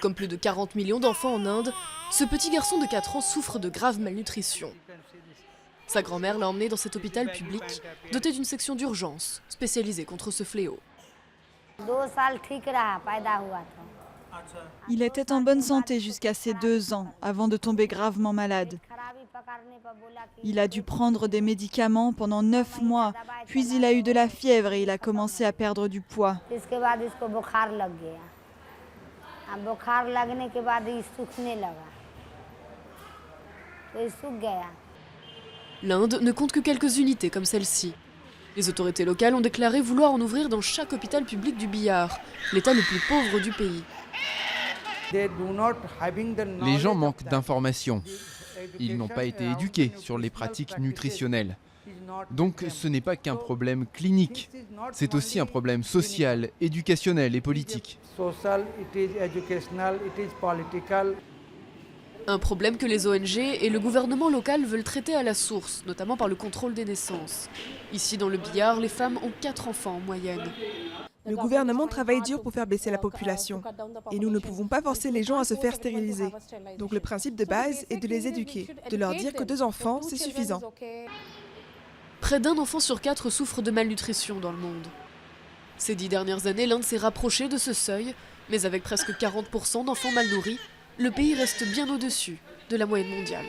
Comme plus de 40 millions d'enfants en Inde, ce petit garçon de 4 ans souffre de grave malnutrition. Sa grand-mère l'a emmené dans cet hôpital public, doté d'une section d'urgence, spécialisée contre ce fléau. Il était en bonne santé jusqu'à ses 2 ans, avant de tomber gravement malade. Il a dû prendre des médicaments pendant 9 mois, puis il a eu de la fièvre et il a commencé à perdre du poids. L'Inde ne compte que quelques unités comme celle-ci. Les autorités locales ont déclaré vouloir en ouvrir dans chaque hôpital public du Bihar, l'état le plus pauvre du pays. Les gens manquent d'informations. Ils n'ont pas été éduqués sur les pratiques nutritionnelles. Donc ce n'est pas qu'un problème clinique, c'est aussi un problème social, éducationnel et politique. Un problème que les ONG et le gouvernement local veulent traiter à la source, notamment par le contrôle des naissances. Ici dans le Bihar, les femmes ont 4 enfants en moyenne. Le gouvernement travaille dur pour faire baisser la population. Et nous ne pouvons pas forcer les gens à se faire stériliser. Donc le principe de base est de les éduquer, de leur dire que 2 enfants, c'est suffisant. Près d'un enfant sur 4 souffre de malnutrition dans le monde. Ces 10 dernières années, l'Inde s'est rapprochée de ce seuil, mais avec presque 40% d'enfants mal nourris, le pays reste bien au-dessus de la moyenne mondiale.